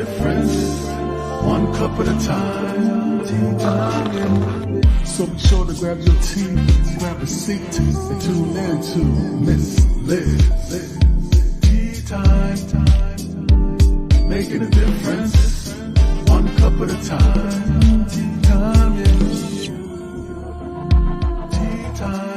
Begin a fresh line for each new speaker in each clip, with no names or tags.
difference, one cup at a time. Tea time. So be sure to grab your tea, grab a seat, and tune in to Miss Liz. Tea time, making a difference, one cup at a time. Tea time, yeah. Tea time.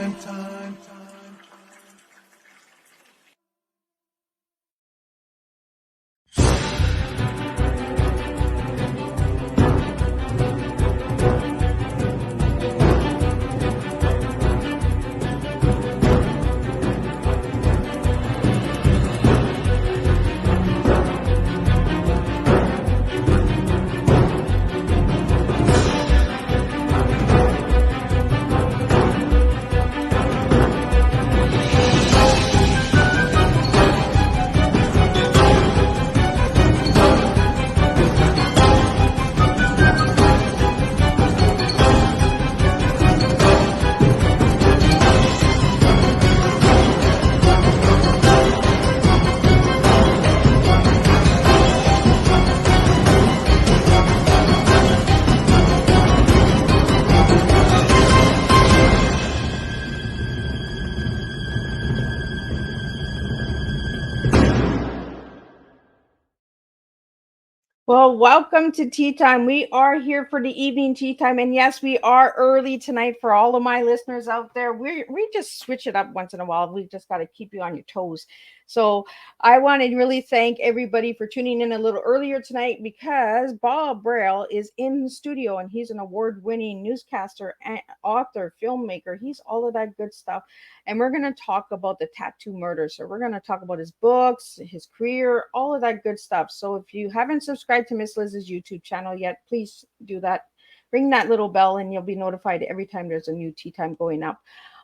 Well, welcome to Tea Time. We are here for the evening tea time. And yes, we are early tonight for all of my listeners out there. We just switch it up once in a while. We just got to keep you on your toes. So I want to really thank everybody for tuning in a little earlier tonight because Bob Brill is in the studio and he's an award-winning newscaster, and author, filmmaker. He's all of that good stuff. And we're going to talk about the tattoo murder. So we're going to talk about his books, his career, all of that good stuff. So if you haven't subscribed to Miss Liz's YouTube channel yet, please do that. Ring that little bell and you'll be notified every time there's a new tea time going up.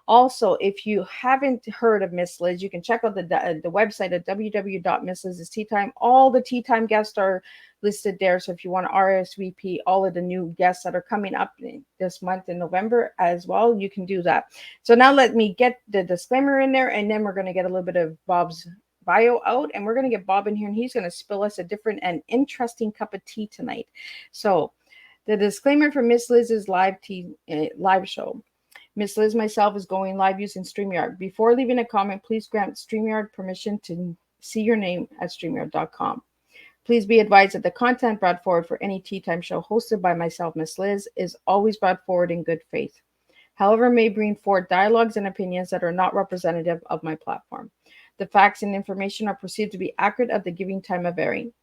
Also, if you haven't heard of Miss Liz, you can check out the website at www.misslizsteatime. All the tea time guests are listed there. So if you want to RSVP all of the new guests that are coming up this month in November as well, you can do that. So now let me get the disclaimer in there, and then we're going to get a little bit of Bob's bio out, and we're going to get Bob in here, and he's going to spill us a different and interesting cup of tea tonight. So the disclaimer for Miss Liz's live show. Miss Liz myself is going live using StreamYard. Before leaving a comment, please grant StreamYard permission to see your name at StreamYard.com. Please be advised that the content brought forward for any tea time show hosted by myself, Miss Liz, is always brought forward in good faith. However, may bring forward dialogues and opinions that are not representative of my platform. The facts and information are perceived to be accurate at the giving time of airing.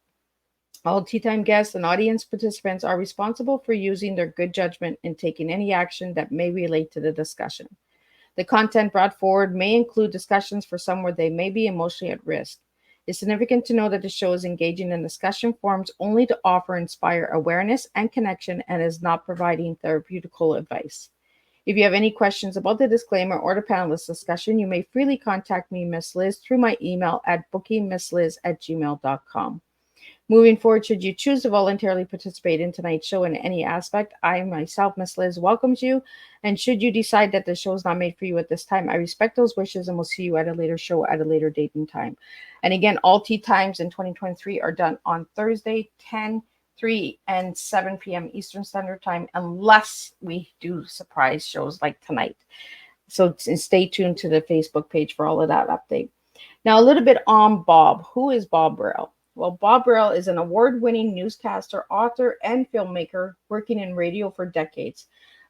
All tea time guests and audience participants are responsible for using their good judgment in taking any action that may relate to the discussion. The content brought forward may include discussions for some where they may be emotionally at risk. It's significant to know that the show is engaging in discussion forums only to offer inspire awareness and connection and is not providing therapeutical advice. If you have any questions about the disclaimer or the panelist discussion, you may freely contact me, Miss Liz, through my email at bookingmissliz@gmail.com. Moving forward, should you choose to voluntarily participate in tonight's show in any aspect, I myself, Miss Liz, welcomes you. And should you decide that the show is not made for you at this time, I respect those wishes and will see you at a later show at a later date and time. And again, all tea times in 2023 are done on Thursday, 10, 3, and 7 p.m. Eastern Standard Time, unless we do surprise shows like tonight. So stay tuned to the Facebook page for all of that update. Now, a little bit on Bob. Who is Bob Brill? Well, Bob Brill is an award-winning newscaster, author, and filmmaker working in radio for decades.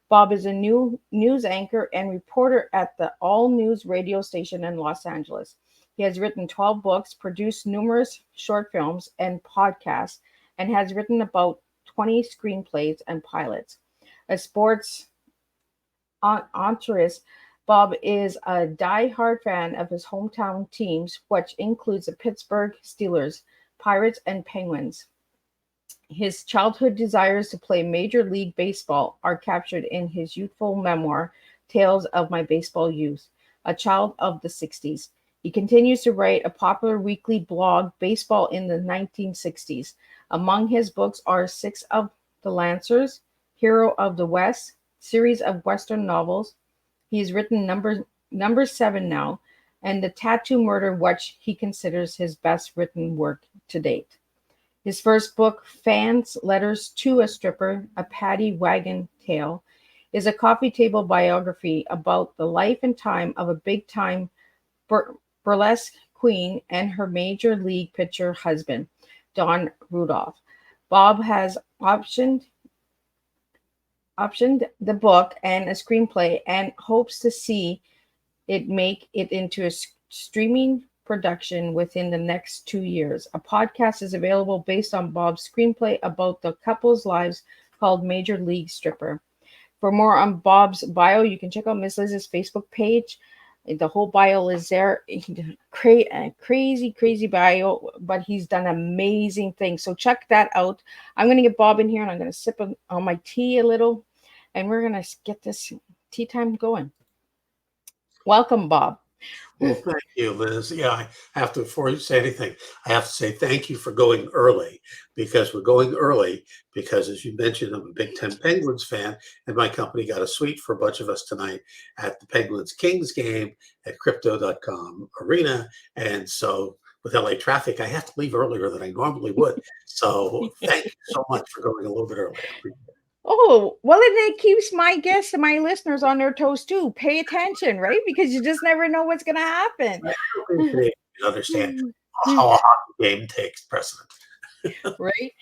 Bob is a news anchor and reporter at the All News radio station in Los Angeles. He has written 12 books, produced numerous short films and podcasts, and has written about 20 screenplays and pilots. A sports entourist, Bob is a die-hard fan of his hometown teams, which includes the Pittsburgh Steelers, Pirates, and Penguins. His childhood desires to play Major League Baseball are captured in his youthful memoir, Tales of My Baseball Youth, a child of the 60s. He continues to write a popular weekly blog, Baseball in the 1960s. Among his books are Six of the Lancers, Hero of the West, series of Western novels. He's written number 7 now, and The Tattoo Murder, which he considers his best written work to date. His first book, Fans Letters to a Stripper, A Paddy Wagon Tale, is a coffee table biography about the life and time of a big-time burlesque queen and her major league pitcher husband, Don Rudolph. Bob has optioned the book and a screenplay and hopes to see it make it into a streaming production within the next 2 years. A podcast is available based on Bob's screenplay about the couple's lives called Major League Stripper. For more on Bob's bio, you can check out Miss Liz's Facebook page. The whole bio is there. Crazy bio, but he's done amazing things. So check that out. I'm going to get Bob in here and I'm going to sip on my tea a little, and we're going to get this tea time going. Welcome, Bob.
Well, thank you, Liz. Yeah, I have to, before you say anything, I have to say thank you for going early, because we're going early because, as you mentioned, I'm a big Ten Penguins fan, and my company got a suite for a bunch of us tonight at the Penguins Kings game at crypto.com arena. And so with LA traffic, I have to leave earlier than I normally would. So thank you so much for going a little bit early.
Oh, well, and it keeps my guests and my listeners on their toes too. Pay attention, right? Because you just never know what's going to happen.
You understand how a hockey game takes precedent.
Right?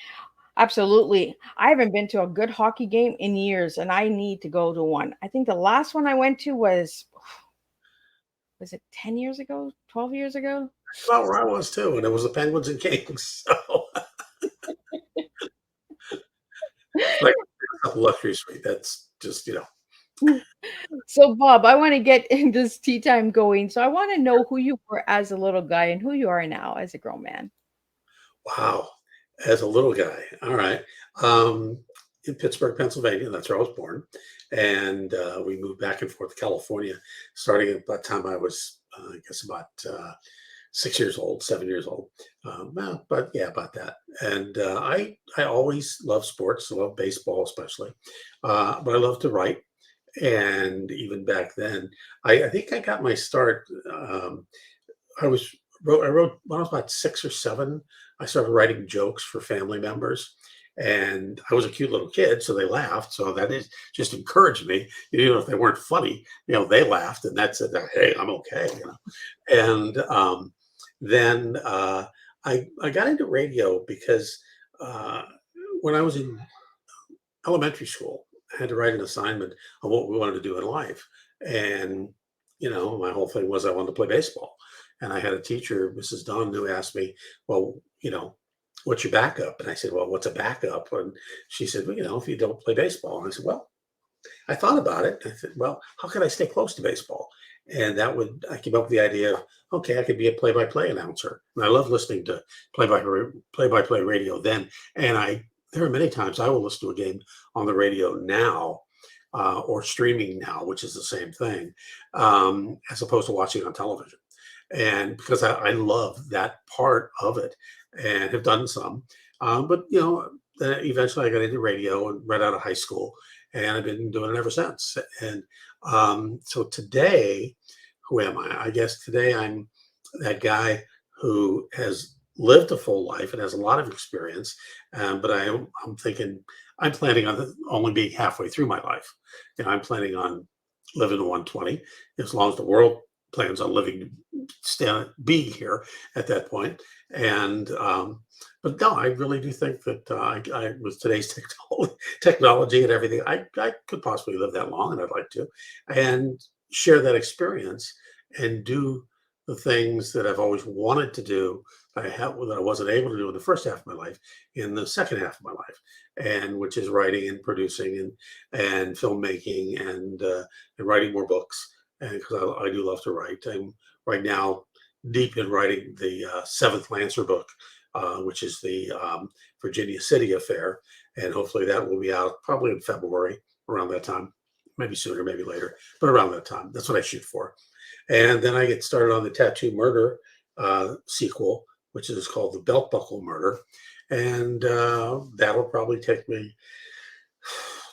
Absolutely. I haven't been to a good hockey game in years, and I need to go to one. I think the last one I went to was it 10 years ago, 12 years ago?
That's about where I was too, and it was the Penguins and Kings. So like a luxury suite. That's just,
So, Bob, I want to get in this tea time going. So I want to know who you were as a little guy and who you are now as a grown man.
Wow. As a little guy. All right. In Pittsburgh, Pennsylvania, that's where I was born. And we moved back and forth to California, starting at the time I was, I guess, about 6 years old, 7 years old. But yeah, about that. And I always loved sports. I love baseball, especially. But I love to write. And even back then, I think I got my start. I wrote when I was about 6 or 7. I started writing jokes for family members, and I was a cute little kid, so they laughed. So that is just encouraged me. If they weren't funny, they laughed, and that said, "Hey, I'm okay." And then I got into radio because when I was in elementary school, I had to write an assignment on what we wanted to do in life, and my whole thing was I wanted to play baseball. And I had a teacher, Mrs. Dunn, who asked me, well, what's your backup? And I said, well, what's a backup? And she said, well, if you don't play baseball. And I said, well, I thought about it. I said, well, how can I stay close to baseball? And I came up with the idea of, okay, I could be a play-by-play announcer. And I love listening to play-by-play radio then. And there are many times I will listen to a game on the radio now, or streaming now, which is the same thing, as opposed to watching on television. And because I love that part of it and have done some. But then eventually I got into radio and right out of high school, and I've been doing it ever since. And so today, who am I? I guess today I'm that guy who has lived a full life and has a lot of experience. But I'm planning on only being halfway through my life. I'm planning on living to 120, as long as the world plans on be here at that point. And but no, I really do think that I with today's technology and everything, I could possibly live that long, and I'd like to, and share that experience and do the things that I've always wanted to do that I wasn't able to do in the first half of my life, in the second half of my life, and which is writing and producing and filmmaking and writing more books. And because I do love to write. I'm right now deep in writing the 7th Lancer book, which is the Virginia City affair. And hopefully that will be out probably in February, around that time, maybe sooner, maybe later, but around that time. That's what I shoot for. And then I get started on the Tattoo Murder sequel, which is called The Belt Buckle Murder. And that'll probably take me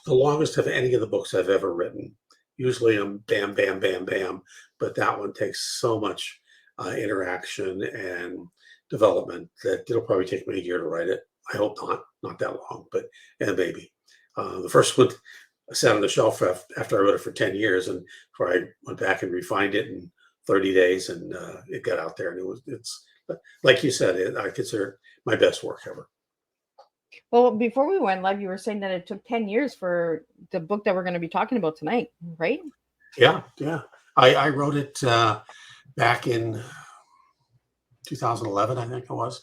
the longest of any of the books I've ever written. Usually I'm bam, bam, bam, bam, but that one takes so much interaction and development that it'll probably take me a year to write it. I hope not that long, but maybe. The first one sat on the shelf after I wrote it for 10 years, and before I went back and refined it in 30 days, and it got out there, and it's like you said, I consider it my best work ever.
Well, before we went live, you were saying that it took 10 years for the book that we're going to be talking about tonight, right?
Yeah. I wrote it back in 2011, I think it was,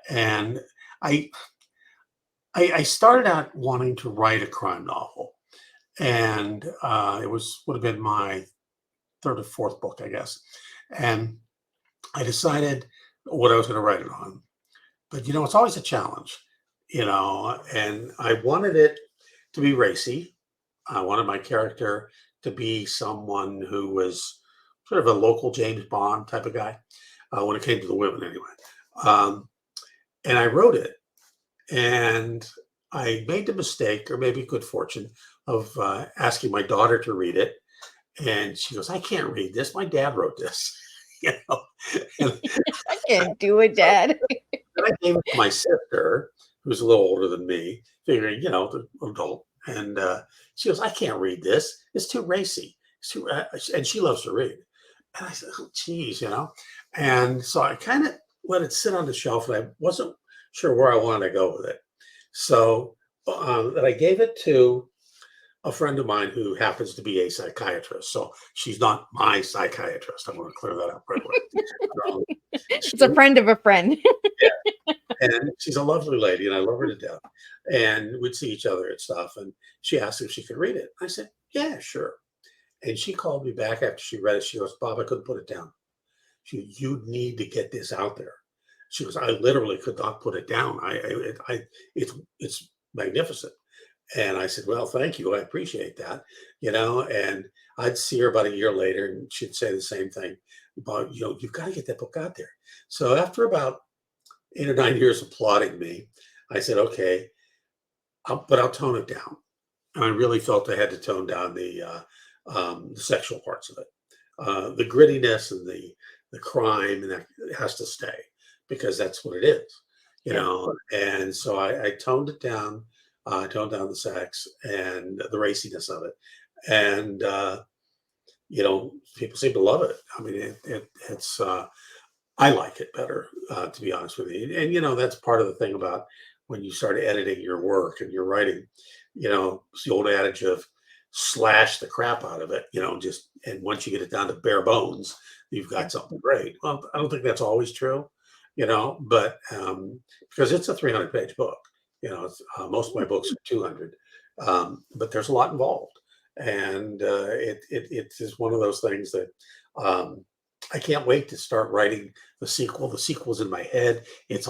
and I started out wanting to write a crime novel, and it would have been my third or fourth book, I guess, and I decided what I was going to write it on. But it's always a challenge, and I wanted it to be racy. I wanted my character to be someone who was sort of a local James Bond type of guy, when it came to the women anyway. And I wrote it, and I made the mistake, or maybe good fortune, of asking my daughter to read it. And she goes, "I can't read this. My dad wrote this." And
I can't do it, Dad.
then I gave it to my sister, who's a little older than me, figuring, the adult. And she goes, "I can't read this. It's too racy." It's too, and she loves to read. And I said, "Oh, geez, And so I kind of let it sit on the shelf, and I wasn't sure where I wanted to go with it. So then I gave it to a friend of mine who happens to be a psychiatrist. So she's not my psychiatrist. I want to clear that up right away.
It's a friend of a friend.
Yeah. And she's a lovely lady, and I love her to death. And we'd see each other and stuff. And she asked if she could read it. I said, "Yeah, sure." And she called me back after she read it. She goes, "Bob, I couldn't put it down." She goes, "You need to get this out there." She goes, "I literally could not put it down. It's magnificent." And I said, "Well, thank you. I appreciate that." And I'd see her about a year later, and she'd say the same thing about, "You've got to get that book out there." So after about 8 or 9 years of plotting me, I said, "Okay, but I'll tone it down." And I really felt I had to tone down the sexual parts of it, the grittiness and the crime, and that has to stay, because that's what it is, And so I toned it down. Toned down the sex and the raciness of it, and people seem to love it. I mean, it's I like it better, to be honest with you. And that's part of the thing about when you start editing your work and you're writing. It's the old adage of slash the crap out of it. And once you get it down to bare bones, you've got something great. Well, I don't think that's always true, but because it's a 300-page book. Most of my books are 200, but there's a lot involved, and it is one of those things that I can't wait to start writing the sequel. The sequel's in my head. It's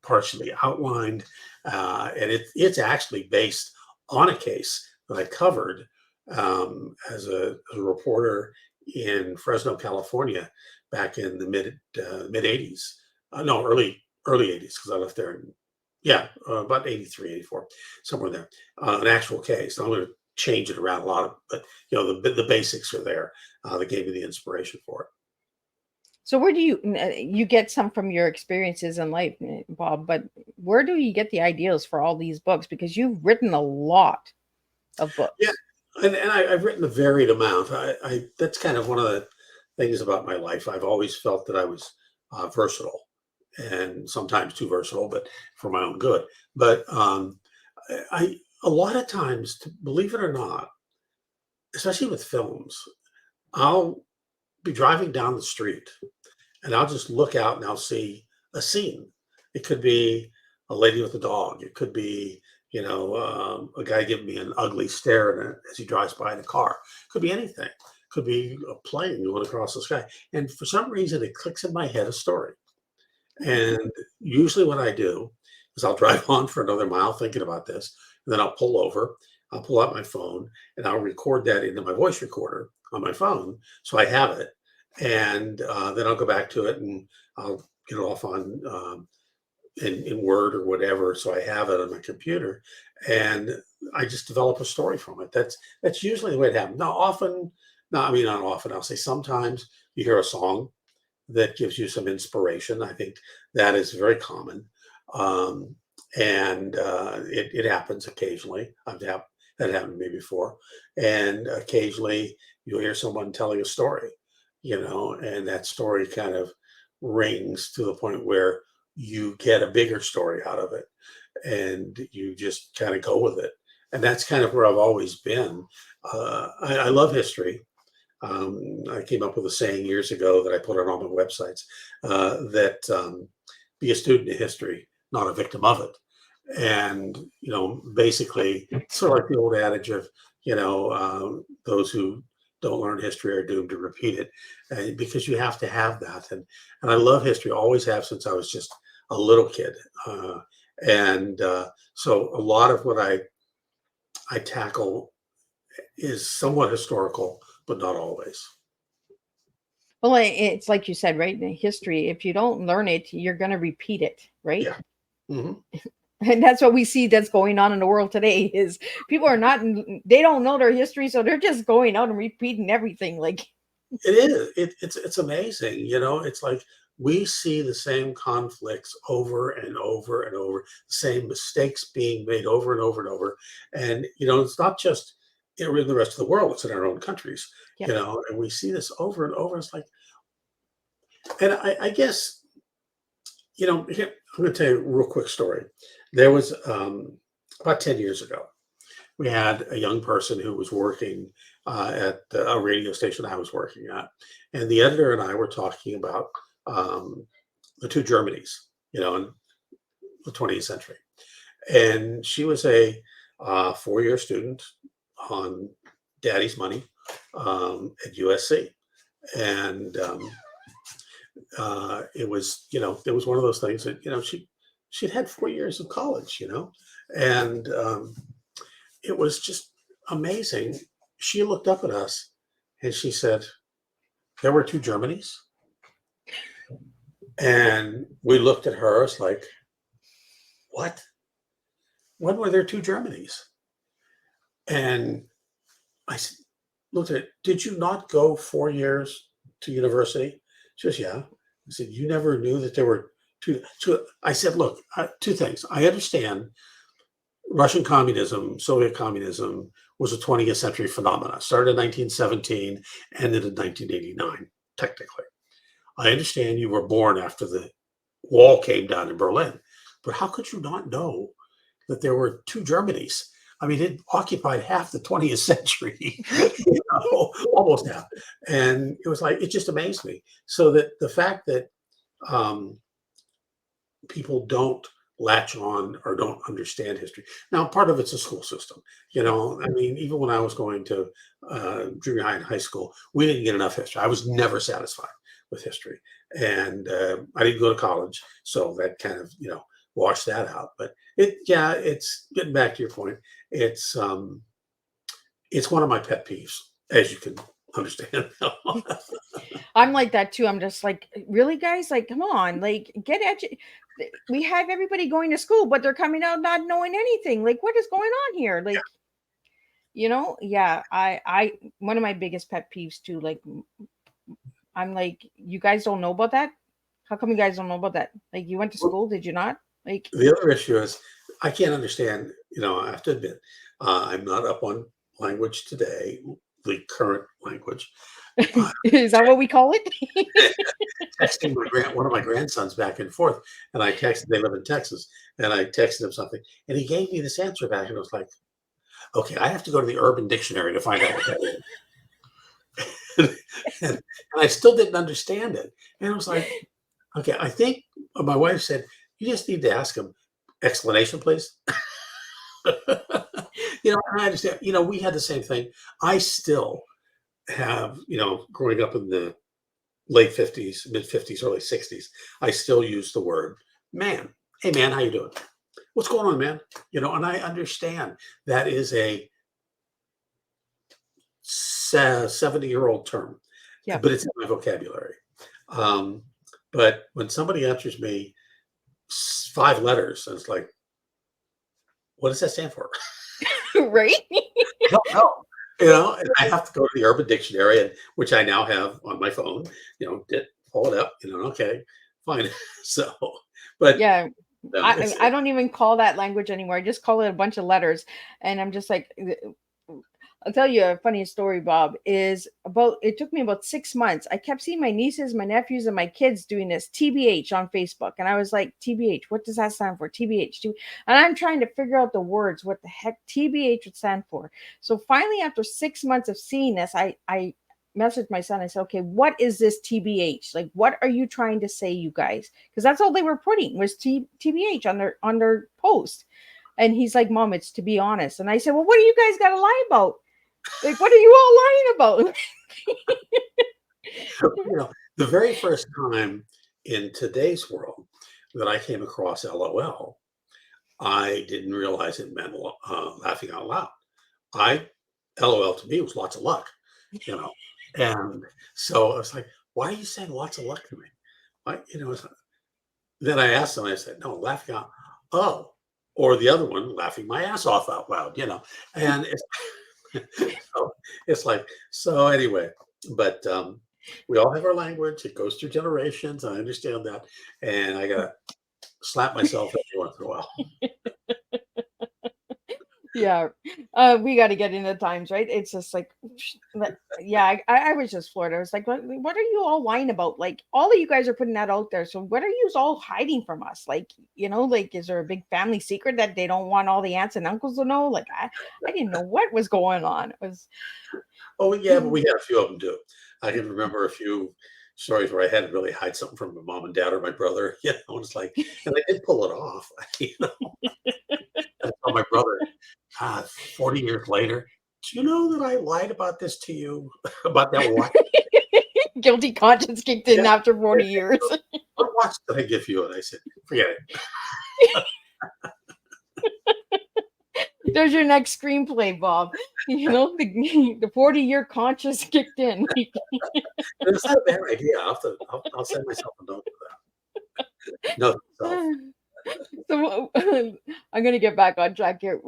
partially outlined, and it's actually based on a case that I covered as a reporter in Fresno, California, back in the mid 80s. No, early 80s, because I left there in. Yeah, about 83, 84, somewhere there. An actual case. I'm going to change it around a lot, but the basics are there. That gave me the inspiration for it.
So where do you get some from your experiences in life, Bob? But where do you get the ideas for all these books? Because you've written a lot of books.
Yeah, and I've written a varied amount. I that's kind of one of the things about my life. I've always felt that I was versatile. And sometimes too versatile, but for my own good. But a lot of times, believe it or not, especially with films, I'll be driving down the street, and I'll just look out and I'll see a scene. It could be a lady with a dog. It could be, a guy giving me an ugly stare as he drives by in a car. It could be anything. It could be a plane going across the sky. And for some reason, it clicks in my head a story. And usually what I do is I'll drive on for another mile thinking about this, and then I'll pull over, I'll pull out my phone, and I'll record that into my voice recorder on my phone, so I have it. And then I'll go back to it, and I'll get it off on in Word or whatever, so I have it on my computer, and I just develop a story from it. That's usually the way it happens. Not often, not often. I'll say sometimes you hear a song that gives you some inspiration. I think that is very common. and it happens occasionally. That happened to me before, and occasionally you'll hear someone telling a story, and that story kind of rings to the point where you get a bigger story out of it, and you just kind of go with it. And that's kind of where I've always been. I love history. I came up with a saying years ago that I put on all my websites, that be a student of history, not a victim of it. And, basically sort of like the old adage of, those who don't learn history are doomed to repeat it, because you have to have that. And I love history, always have since I was just a little kid. So a lot of what I tackle is somewhat historical, but not always.
Well, it's like you said, right? In history, if you don't learn it, you're going to repeat it, right?
Yeah. Mm-hmm.
And that's what we see that's going on in the world today is people are they don't know their history. So they're just going out and repeating everything. Like
it is, it's amazing. It's like we see the same conflicts over and over and over, the same mistakes being made over and over and over. And, it's not just in the rest of the world, it's in our own countries, and we see this over and over. It's like, and I guess, here, I'm going to tell you a real quick story. There was about 10 years ago, we had a young person who was working at a radio station I was working at. And the editor and I were talking about the two Germanys, in the 20th century. And she was a 4-year student on daddy's money at USC. And it was, it was one of those things that, she'd had 4 years of college, and it was just amazing. She looked up at us and she said, there were two Germanys. And we looked at her, it's like, what? When were there two Germanys? And I looked at it, did you not go 4 years to university? She goes, yeah. I said, you never knew that there were two. So I said, look, two things. I understand Russian communism, Soviet communism was a 20th century phenomenon. Started in 1917, ended in 1989, technically. I understand you were born after the wall came down in Berlin, but how could you not know that there were two Germanys? I mean, it occupied half the 20th century, almost half. And it was like, it just amazed me. So that the fact that people don't latch on or don't understand history. Now, part of it's a school system. I mean, even when I was going to junior high and high school, we didn't get enough history. I was never satisfied with history. And I didn't go to college. So that kind of, wash that out. But it's getting back to your point. It's one of my pet peeves, as you can understand.
I'm like that too. I'm just like, really, guys? Like, come on, like, we have everybody going to school, but they're coming out not knowing anything. Like, what is going on here? Like, I one of my biggest pet peeves too. Like, I'm like, you guys don't know about that? How come you guys don't know about that? Like, you went to school, did you not? Like,
the other issue is I can't understand, I have to admit, I'm not up on language today, the current language.
Is that what we call it?
Texting one of my grandsons back and forth, and I texted, they live in Texas, and I texted him something, and he gave me this answer back, and I was like, okay, I have to go to the Urban Dictionary to find out what that is. and I still didn't understand it. And I was like, okay, I think my wife said, you just need to ask him, explanation, please. And I understand, we had the same thing. I still have, growing up in the late 50s, mid 50s, early 60s, I still use the word man. Hey, man, how you doing? What's going on, man? And I understand that is a 70-year-old term, but it's in my vocabulary. But when somebody answers me 5 letters, and it's like, what does that stand for?
Right?
I don't know. And I have to go to the Urban Dictionary, which I now have on my phone, pull it up, okay, fine. So, but
yeah, I don't even call that language anymore. I just call it a bunch of letters. And I'm just like, I'll tell you a funny story, Bob, is about, it took me about 6 months. I kept seeing my nieces, my nephews, and my kids doing this TBH on Facebook. And I was like, TBH, what does that stand for? TBH. And I'm trying to figure out the words, what the heck TBH would stand for. So finally, after 6 months of seeing this, I messaged my son. I said, okay, what is this TBH? Like, what are you trying to say, you guys? Because that's all they were putting was TBH on their post. And he's like, Mom, it's to be honest. And I said, well, what do you guys got to lie about? Like, what are you all lying about?
You know, the very first time in today's world that I came across LOL, I didn't realize it meant laughing out loud. LOL to me was lots of luck, you know. And so I was like, why are you saying lots of luck to me? Then I asked them, I said, no, laughing out, oh, or the other one, laughing my ass off out loud, you know. And it's like, so anyway, but we all have our language. It goes through generations. I understand that. And I got to slap myself every once in a while.
Yeah, we got to get into times, right? It's just like, yeah, I was just floored. I was like, what are you all lying about? Like, all of you guys are putting that out there. So what are you all hiding from us? Like, you know, like, is there a big family secret that they don't want all the aunts and uncles to know? Like, I didn't know what was going on. It was.
Oh, yeah, but we had a few of them too. I can remember a few stories where I had to really hide something from my mom and dad or my brother. You know, it's like, and I did pull it off. You know, I told my brother, 40 years later, do you know that I lied about this to you about that watch?
Guilty conscience kicked in after 40 years.
What watch did I give you? And I said, forget it.
There's your next screenplay, Bob. You know, the 40-year conscience kicked in.
It's not a bad idea. I'll send myself a note for that. No.
So I'm gonna get back on track here.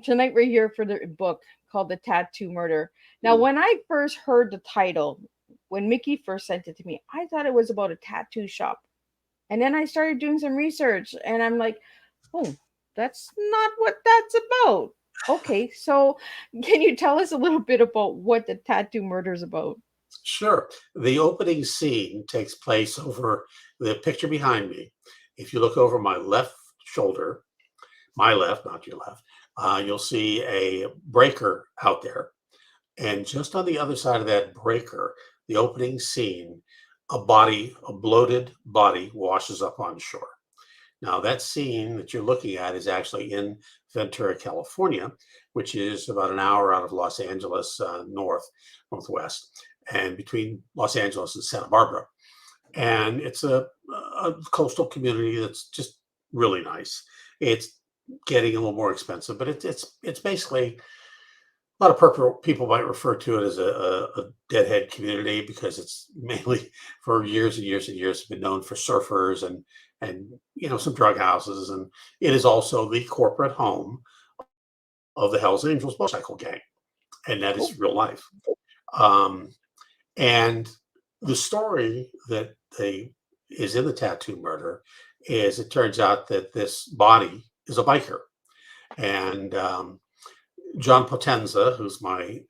Tonight we're here for the book called The Tattoo Murder. Now, when I first heard the title, when Mickey first sent it to me, I thought it was about a tattoo shop. And then I started doing some research and I'm like, oh, that's not what that's about. Okay, so can you tell us a little bit about what The Tattoo Murder is about?
Sure. The opening scene takes place over the picture behind me. If you look over my left shoulder, my left, not your left, you'll see a breaker out there. And just on the other side of that breaker, the opening scene, a bloated body washes up on shore. Now, that scene that you're looking at is actually in Ventura, California, which is about an hour out of Los Angeles, northwest, and between Los Angeles and Santa Barbara. And it's a coastal community that's just really nice. It's getting a little more expensive, but it's basically, a lot of people might refer to it as a deadhead community because it's mainly for years and years and years been known for surfers and you know, some drug houses, and it is also the corporate home of the Hells Angels motorcycle gang, and that is real life. And the story that is in The Tattoo Murder is, it turns out that this body is a biker, and John Potenza, who's my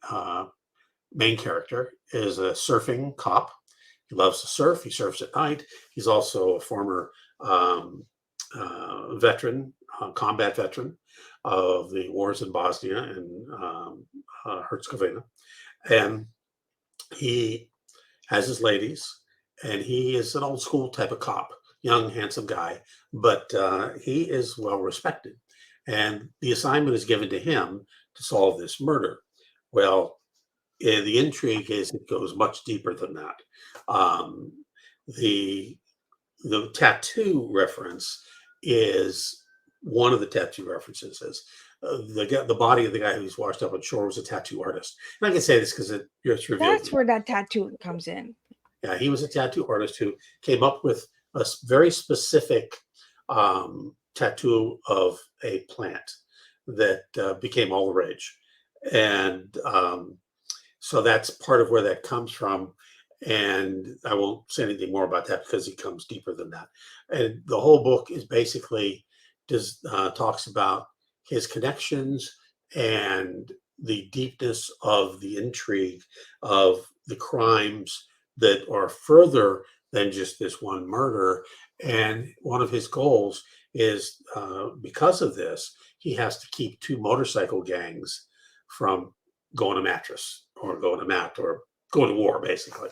main character, is a surfing cop. He loves to surf. He surfs at night. He's also a former veteran, combat veteran of the wars in Bosnia and Herzegovina. And he has his ladies, and he is an old school type of cop, young, handsome guy, but he is well respected. And the assignment is given to him to solve this murder. Well, the intrigue is it goes much deeper than that. The tattoo reference is one of the tattoo references. Is the body of the guy who's washed up on shore was a tattoo artist. And I can say this because it's revealed.
That's where that tattoo comes in.
Yeah, he was a tattoo artist who came up with a very specific tattoo of a plant that became all the rage. And so that's part of where that comes from. And I won't say anything more about that because he comes deeper than that. And the whole book is basically talks about his connections and the deepness of the intrigue of the crimes that are further than just this one murder. And one of his goals is, because of this, he has to keep two motorcycle gangs from going to mattress or going to mat or going to war, basically.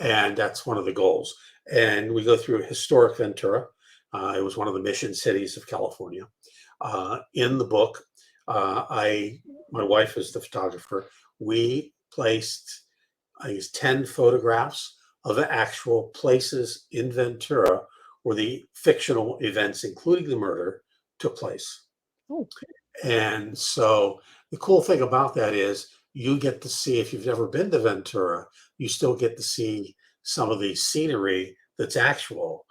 And that's one of the goals. And we go through historic Ventura. It was one of the mission cities of California. In the book, my wife is the photographer. We placed, I think, 10 photographs of the actual places in Ventura where the fictional events, including the murder, took place.
Oh.
And so the cool thing about that is you get to see, if you've never been to Ventura, you still get to see some of the scenery that's actual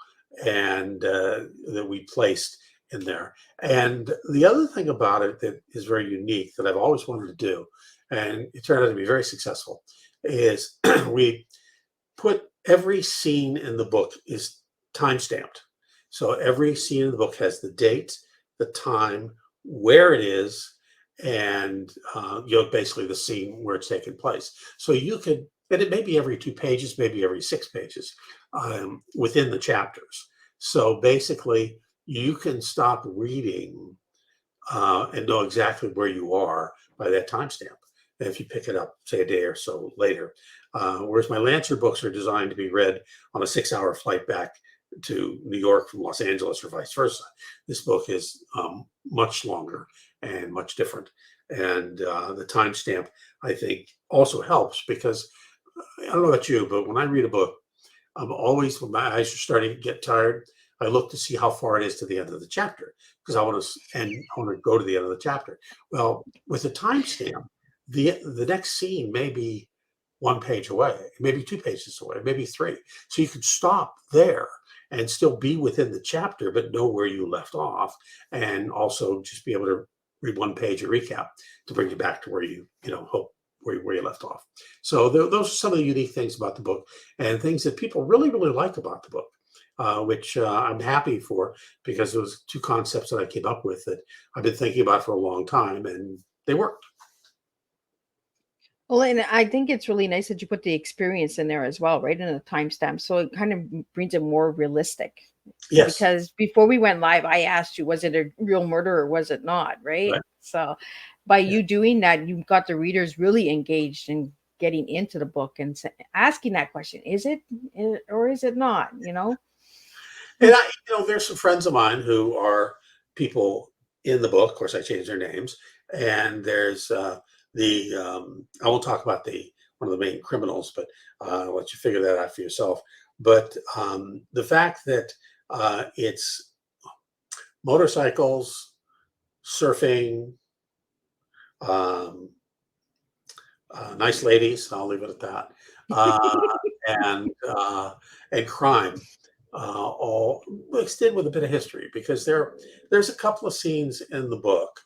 and that we placed in there. And the other thing about it that is very unique that I've always wanted to do, and it turned out to be very successful, is we put every scene in the book is time-stamped. So every scene in the book has the date, the time, where it is, and basically the scene where it's taking place. So you could, and it may be every 2 pages, maybe every 6 pages within the chapters. So basically, you can stop reading and know exactly where you are by that timestamp. And if you pick it up, say, a day or so later. Whereas my Lancer books are designed to be read on a 6-hour flight back to New York from Los Angeles or vice versa. This book is much longer and much different. And the timestamp, I think, also helps because I don't know about you, but when I read a book, I'm always, when my eyes are starting to get tired, I look to see how far it is to the end of the chapter because I want to go to the end of the chapter. Well, with a timestamp, the next scene may be 1 page away, maybe 2 pages away, maybe 3. So you could stop there and still be within the chapter, but know where you left off, and also just be able to read 1 page of recap to bring you back to where you hope where you left off. So those are some of the unique things about the book and things that people really, really like about the book, which I'm happy for because those 2 concepts that I came up with that I've been thinking about for a long time, and they worked.
Well, and I think it's really nice that you put the experience in there as well, right? In a timestamp. So it kind of brings it more realistic.
Yes.
Because before we went live, I asked you, was it a real murder or was it not? Right. So by you doing that, you got the readers really engaged in getting into the book and asking that question, is it or is it not,
And there's some friends of mine who are people in the book. Of course, I changed their names. And there's I won't talk about one of the main criminals, but I'll let you figure that out for yourself. But the fact that it's motorcycles, surfing, nice ladies, I'll leave it at that, and crime, all mixed in with a bit of history, because there's a couple of scenes in the book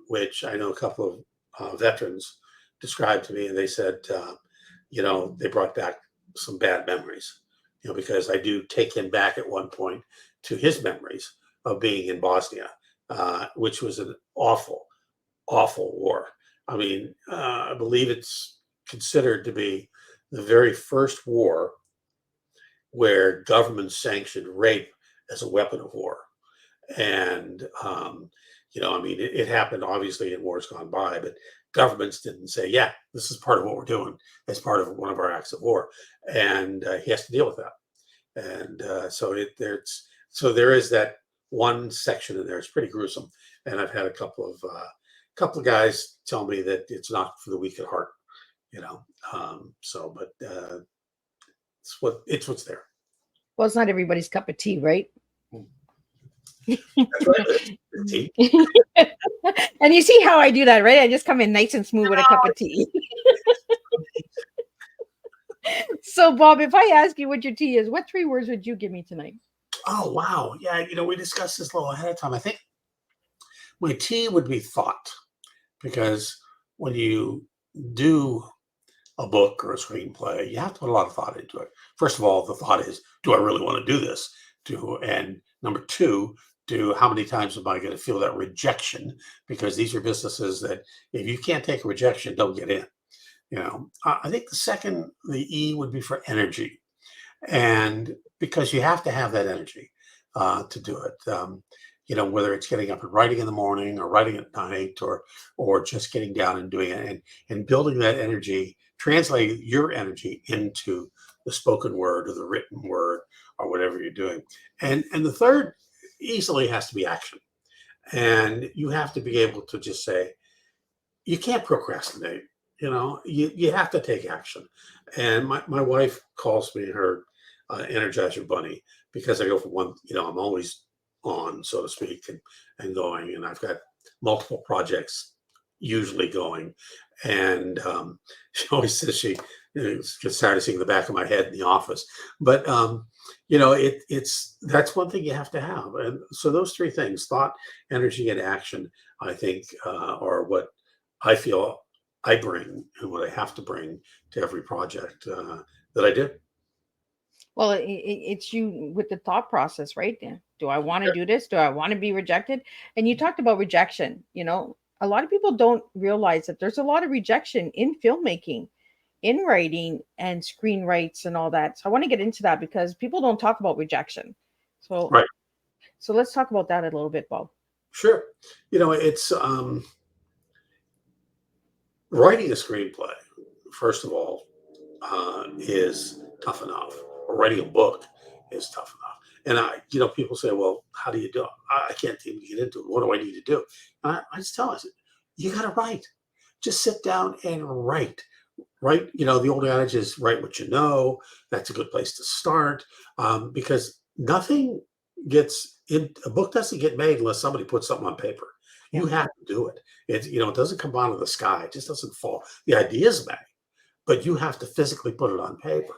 which I know a couple of veterans described to me, and they said, they brought back some bad memories, because I do take him back at one point to his memories of being in Bosnia, which was an awful, awful war. I mean, I believe it's considered to be the very first war where government sanctioned rape as a weapon of war. And, it happened obviously in wars gone by, but governments didn't say, yeah, this is part of what we're doing as part of one of our acts of war. And he has to deal with that. And so there is that one section in there. It's pretty gruesome. And I've had a couple of guys tell me that it's not for the weak at heart, but it's what's there.
Well, it's not everybody's cup of tea, right?
That's right. Tea.
And you see how I do that, right? I just come in nice and smooth with a cup of tea. So, Bob, if I ask you what your tea is, what 3 words would you give me tonight?
Oh, wow. Yeah, we discussed this a little ahead of time. I think my tea would be thought, because when you do a book or a screenplay, you have to put a lot of thought into it. First of all, the thought is, do I really want to do this? And number two, how many times am I going to feel that rejection? Because these are businesses that if you can't take a rejection, don't get in. I think the E would be for energy. And because you have to have that energy to do it. Whether it's getting up and writing in the morning or writing at night or just getting down and doing it and building that energy, translating your energy into the spoken word or the written word or whatever you're doing. And the third easily has to be action. And you have to be able to just say, you can't procrastinate. You have to take action. And my wife calls me her Energizer Bunny, because I go from one, I'm always on, so to speak, and going, and I've got multiple projects usually going. And she always says she gets tired of seeing the back of my head in the office. But that's one thing you have to have. And so those three things, thought, energy, and action, I think are what I feel I bring and what I have to bring to every project that I do.
Well, it's you with the thought process, right? Do I want to do this? Do I want to be rejected? And you talked about rejection. A lot of people don't realize that there's a lot of rejection in filmmaking, in writing and screenwrites and all that. So I want to get into that because people don't talk about rejection. So,
right.
So let's talk about that a little bit, Bob.
Sure. It's writing a screenplay, first of all, is tough enough. Or writing a book is tough enough. And people say, well, how do you do it? I can't even get into it. What do I need to do? And I just tell them, you got to write. Just sit down and write. Write, the old adage is write what you know. That's a good place to start, because nothing a book doesn't get made unless somebody puts something on paper. You have to do it. It doesn't come out of the sky. It just doesn't fall. The ideas may, but you have to physically put it on paper.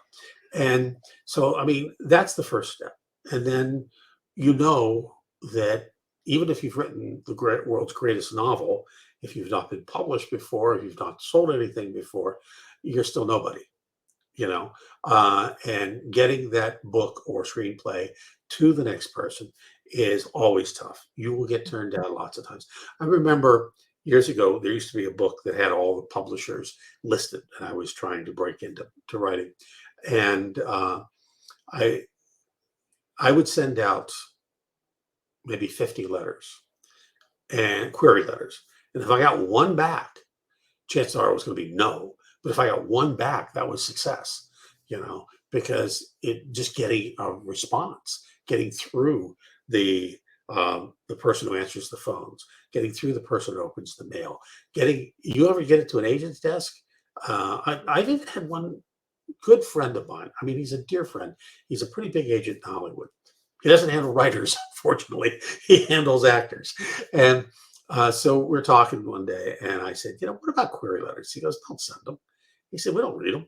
And so, that's the first step. And then, that even if you've written the world's greatest novel, if you've not been published before, if you've not sold anything before, you're still nobody, and getting that book or screenplay to the next person is always tough. You will get turned down lots of times. I remember years ago, there used to be a book that had all the publishers listed, and I was trying to break into writing. And I would send out maybe 50 letters and query letters. And if I got one back, chances are it was going to be no. But if I got one back, that was success, because it just getting a response, getting through the person who answers the phones, getting through the person who opens the mail, you ever get it to an agent's desk? I even had one good friend of mine. He's a dear friend. He's a pretty big agent in Hollywood. He doesn't handle writers, fortunately. He handles actors. And so we're talking one day, and I said, what about query letters? He goes, don't send them. He said, we don't read them.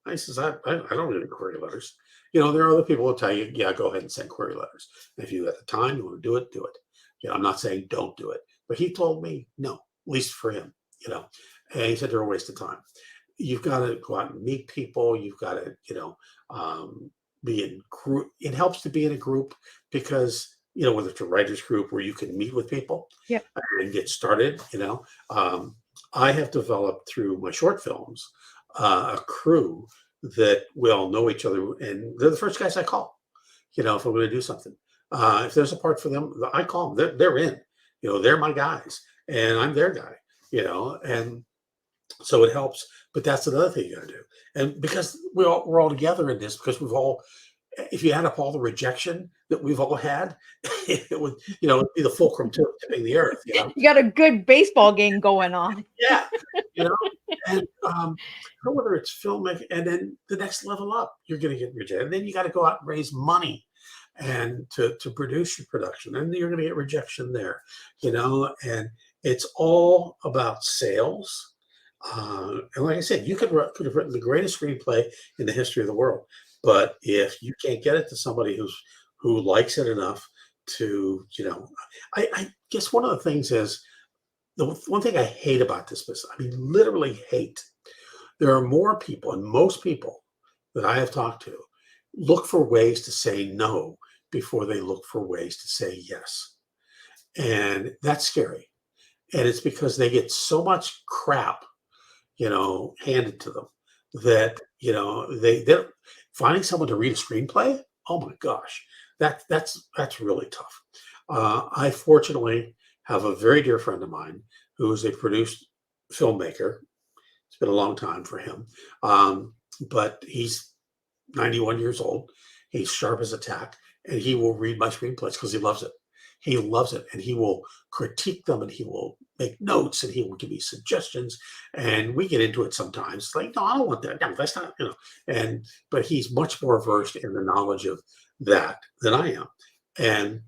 I says, I don't read query letters. There are other people who tell you, yeah, go ahead and send query letters. And if you at the time you want to do it, do it. I'm not saying don't do it. But he told me no, at least for him, And he said they're a waste of time. You've got to go out and meet people. You've got to, be in group. It helps to be in a group because, whether it's a writer's group where you can meet with people and get started, I have developed through my short films a crew that we all know each other, and they're the first guys I call, if I'm going to do something. If there's a part for them, I call them. They're in. They're my guys, and I'm their guy. And so it helps. But that's another thing you got to do. And because we're all together in this, because if you add up all the rejection that we've all had, it would, it'd be the fulcrum tipping the earth.
You got a good baseball game going on.
Yeah. And whether it's filmmaking, and then the next level up, you're going to get rejected. And then you got to go out and raise money and to produce your production, and you're going to get rejection there, and it's all about sales. And like I said, you could have written the greatest screenplay in the history of the world, but if you can't get it to somebody who likes it enough to, I guess one of the things is the one thing I hate about this business. Literally hate There are more people, and most people that I have talked to look for ways to say no before they look for ways to say yes. And that's scary. And it's because they get so much crap, handed to them that, they're finding someone to read a screenplay. Oh my gosh, that's really tough. I fortunately have a very dear friend of mine who is a produced filmmaker. It's been a long time for him. But he's 91 years old. He's sharp as a tack, and he will read my screenplays because he loves it. He loves it, and he will critique them, and he will make notes, and he will give me suggestions. And we get into it sometimes. It's like, no, I don't want that. No, that's not, but he's much more versed in the knowledge of that than I am, and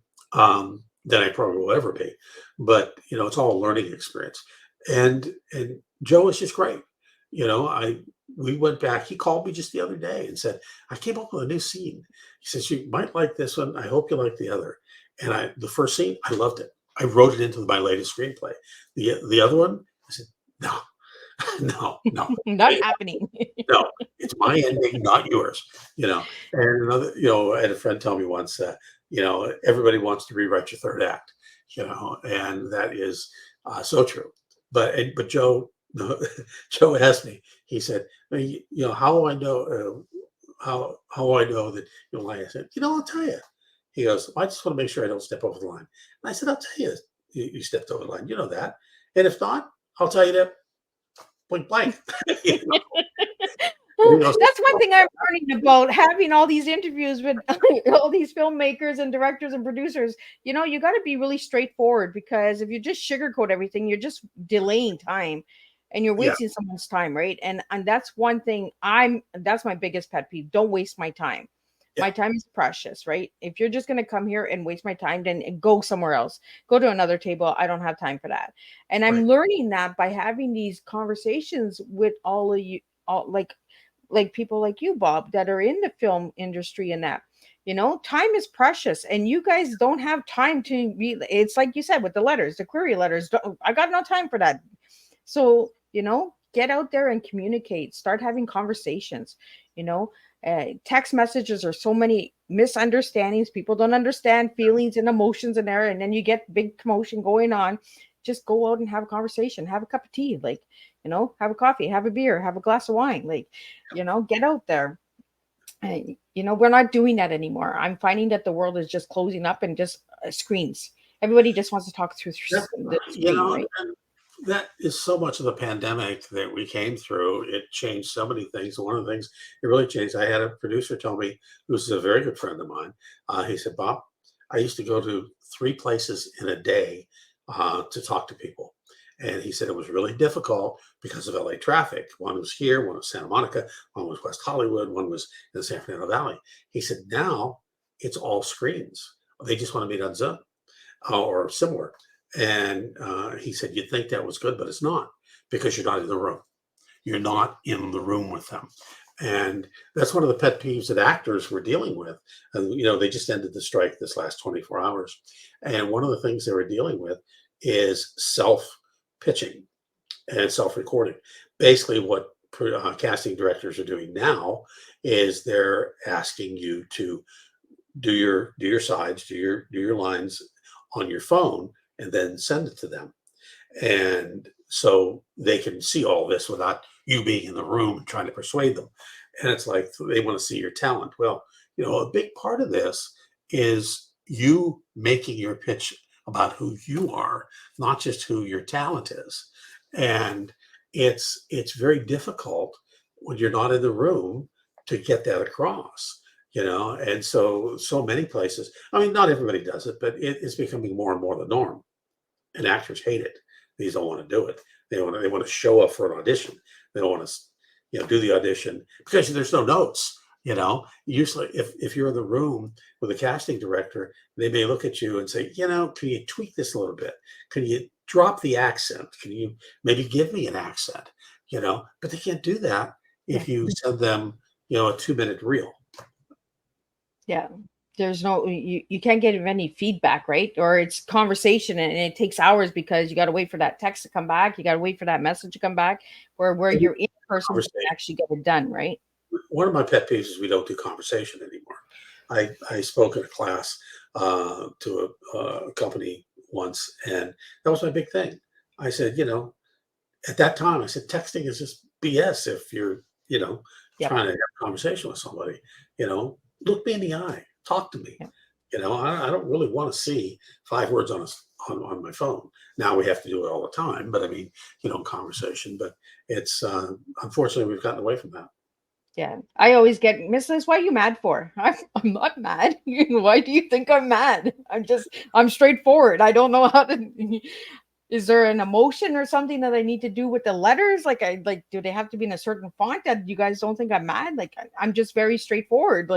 than I probably will ever be. But it's all a learning experience. And Joe is just great. We went back. He called me just the other day and said, I came up with a new scene. He says, you might like this one. I hope you like the other. And the first scene, I loved it. I wrote it into my latest screenplay. The other one, I said, no, no,
not happening.
No, it's my ending, not yours. And another, I had a friend tell me once that, everybody wants to rewrite your third act, and that is so true. But Joe, Joe asked me, he said, how do I know, how do I know that you'll lie? I said, I'll tell you. He goes, I just want to make sure I don't step over the line. And I said, I'll tell you, you stepped over the line. You know that. And if not, I'll tell you that point blank.
That's one thing I'm learning about having all these interviews with all these filmmakers and directors and producers. You got to be really straightforward, because if you just sugarcoat everything, you're just delaying time and you're wasting someone's time, right? And that's one thing that's my biggest pet peeve. Don't waste my time. My time is precious, right? If you're just going to come here and waste my time, then go somewhere else. Go to another table. I don't have time for that. And I'm learning that by having these conversations with all of you, like people like you, Bob, that are in the film industry and that. Time is precious, and you guys don't have time to be. It's like you said with the letters, the query letters. I got no time for that. So, get out there and communicate. Start having conversations, text messages are so many misunderstandings. People don't understand feelings and emotions in there. And then you get big commotion going on. Just go out and have a conversation, have a cup of tea, have a coffee, have a beer, have a glass of wine, get out there. And, we're not doing that anymore. I'm finding that the world is just closing up and just screens. Everybody just wants to talk through the screen, right?
That is so much of the pandemic that we came through. It changed so many things. One of the things it really changed, I had a producer tell me, who's a very good friend of mine. He said, Bob, I used to go to 3 places in a day to talk to people. And he said it was really difficult because of LA traffic. One was here, one was Santa Monica, one was West Hollywood, one was in the San Fernando Valley. He said, now it's all screens. They just want to meet on Zoom or similar. And he said, you'd think that was good, but it's not, because you're not in the room. You're not in the room with them. And that's one of the pet peeves that actors were dealing with. And, they just ended the strike this last 24 hours. And one of the things they were dealing with is self-pitching and self-recording. Basically, what casting directors are doing now is they're asking you to do your sides, do your lines on your phone, and then send it to them. And so they can see all this without you being in the room and trying to persuade them. And it's like, they want to see your talent. Well, a big part of this is you making your pitch about who you are, not just who your talent is. And it's very difficult when you're not in the room to get that across. And so many places, not everybody does it, but it's becoming more and more the norm. And actors hate it. They don't want to do it. They want to show up for an audition. They don't want to, do the audition because there's no notes. Usually if you're in the room with a casting director, they may look at you and say, can you tweak this a little bit? Can you drop the accent? Can you maybe give me an accent? But they can't do that if you send them, a 2-minute reel.
Yeah. there's no, you can't get any feedback, right? Or it's conversation and it takes hours because you got to wait for that text to come back, you got to wait for that message to come back, where you're in person you can actually get it done, right?
One of my pet peeves is we don't do conversation anymore. I spoke in a class to a company once, and that was my big thing. I said, at that time, I said, texting is just BS if you're,
Yep.
trying to have a conversation with somebody. Look me in the eye, talk to me.
Yep.
I don't really want to see 5 words on my phone. Now we have to do it all the time, but I mean, conversation. But it's unfortunately we've gotten away from that.
Yeah, I always get, Miss Liz, what are you mad for? I'm not mad. Why do you think I'm mad? I'm straightforward. I don't know how to. Is there an emotion or something that I need to do with the letters? Do they have to be in a certain font that you guys don't think I'm mad? I'm just very straightforward.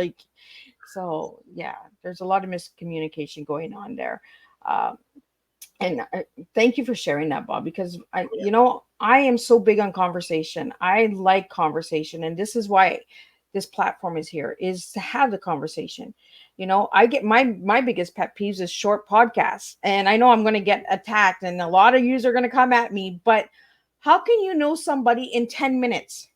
So yeah, there's a lot of miscommunication going on there. And thank you for sharing that, Bob, because I am so big on conversation. I like conversation. And this is why this platform is here, is to have the conversation. I get my biggest pet peeves is short podcasts. And I know I'm going to get attacked and a lot of yous are going to come at me, but how can you know somebody in 10 minutes?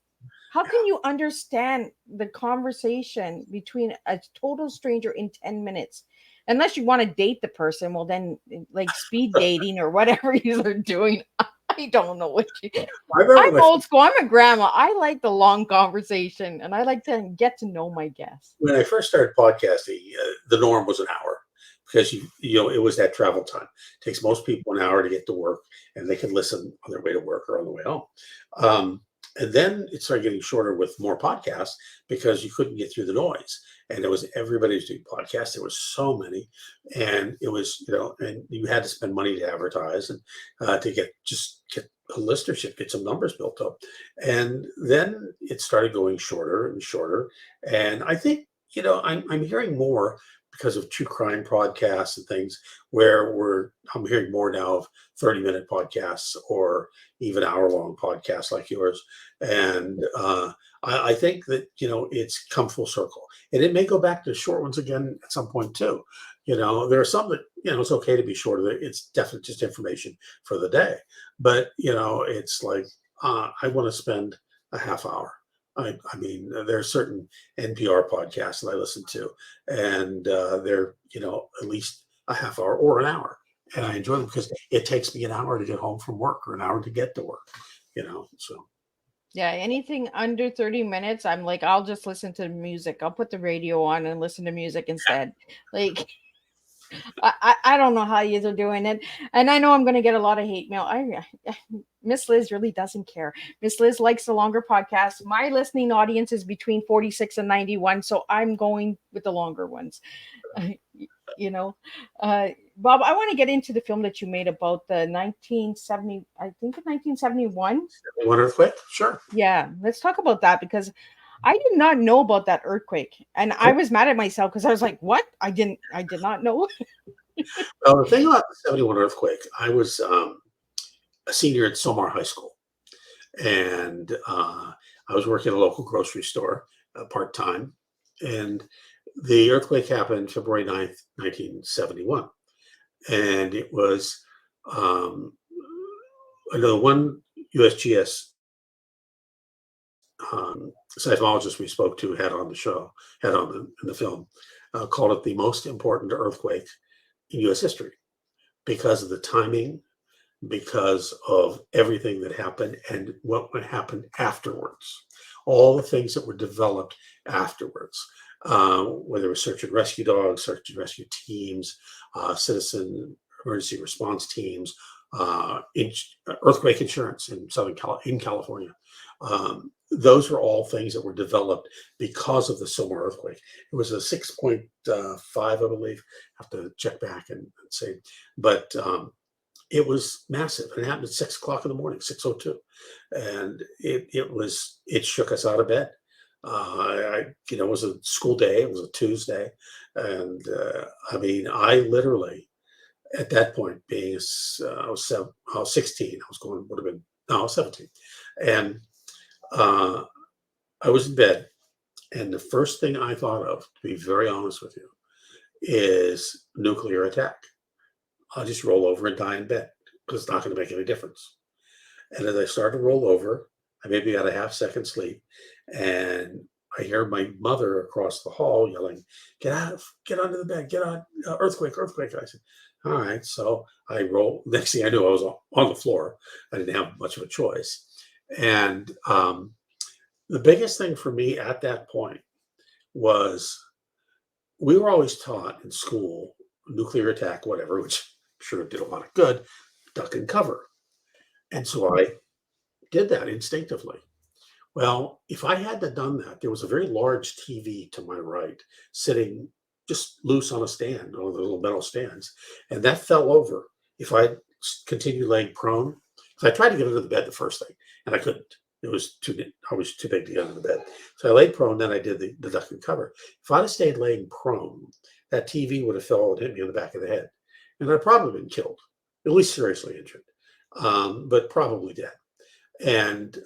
How can you understand the conversation between a total stranger in 10 minutes? Unless you want to date the person, well, then speed dating or whatever you're doing. I don't know what I'm old school. I'm a grandma. I like the long conversation and I like to get to know my guests.
When I first started podcasting, the norm was an hour because it was that travel time. It takes most people an hour to get to work and they can listen on their way to work or on the way home. And then it started getting shorter with more podcasts because you couldn't get through the noise. And it was everybody's doing podcasts. There was so many, and it was and you had to spend money to advertise and to get a listenership, get some numbers built up. And then it started going shorter and shorter. And I think I'm hearing more because of true crime podcasts and things where I'm hearing more now of 30-minute podcasts or even hour-long podcasts like yours. And I think that, it's come full circle. And it may go back to short ones again at some point too. There are some that, it's okay to be shorter. It's definitely just information for the day. But, it's like, I want to spend a half hour. I mean, there are certain NPR podcasts that I listen to, and they're, at least a half hour or an hour. And I enjoy them because it takes me an hour to get home from work or an hour to get to work, so.
Yeah, anything under 30 minutes, I'm like, I'll just listen to music. I'll put the radio on and listen to music instead. I don't know how you are doing it. And I know I'm going to get a lot of hate mail. Miss Liz really doesn't care. Miss Liz likes the longer podcast. My listening audience is between 46 and 91. So I'm going with the longer ones. Bob, I want to get into the film that you made about the 1970, I think 1971.
71 earthquake? Sure.
Yeah, let's talk about that because I did not know about that earthquake. And I was mad at myself because I was like, what? I did not know.
Well, the thing about the 71 earthquake, I was a senior at Somar High School. And I was working at a local grocery store part-time. And the earthquake happened February 9th, 1971. And it was another one USGS seismologist we spoke to had on in the film, called it the most important earthquake in U.S. history because of the timing, because of everything that happened and what would happen afterwards, all the things that were developed afterwards, whether it was search and rescue dogs, search and rescue teams, citizen emergency response teams, earthquake insurance in California. Those were all things that were developed because of the Somar earthquake. It was a 6.5, I believe. I have to check back and say, but it was massive. It happened at 6 o'clock in the morning, 6:02, and it shook us out of bed. It was a school day. It was a Tuesday, and I literally, at that point, being I was 16. I was 17, and I was in bed, and the first thing I thought of, to be very honest with you, is nuclear attack. I'll just roll over and die in bed because it's not going to make any difference. And as I start to roll over, I maybe got a half second sleep, and I hear my mother across the hall yelling, get under the bed, get on, earthquake, earthquake. I said, all right. So I roll. Next thing I knew, I was on the floor. I didn't have much of a choice. And the biggest thing for me at that point was we were always taught in school, nuclear attack, whatever, which I'm sure did a lot of good, duck and cover. And so I did that instinctively. Well, if I hadn't done that, there was a very large TV to my right, sitting just loose on a stand, on the little metal stands, and that fell over. If I continued laying prone, because I tried to get under the bed the first thing, and I couldn't. It was I was too big to get under the bed. So I laid prone, then I did the duck and cover. If I'd have stayed laying prone, that TV would have fell and hit me in the back of the head. And I'd probably been killed, at least seriously injured, but probably dead. And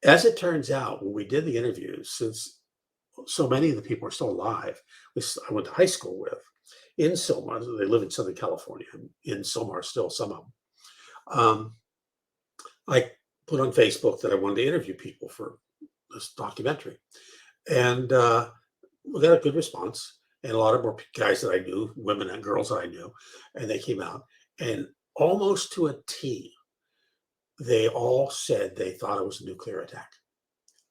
as it turns out, when we did the interviews, since so many of the people are still alive, I went to high school with, in Sylmar, they live in Southern California, in Sylmar still, some of them. I put on Facebook that I wanted to interview people for this documentary. And we got a good response. And a lot of more guys that I knew, women and girls that I knew, and they came out. And almost to a T, they all said they thought it was a nuclear attack.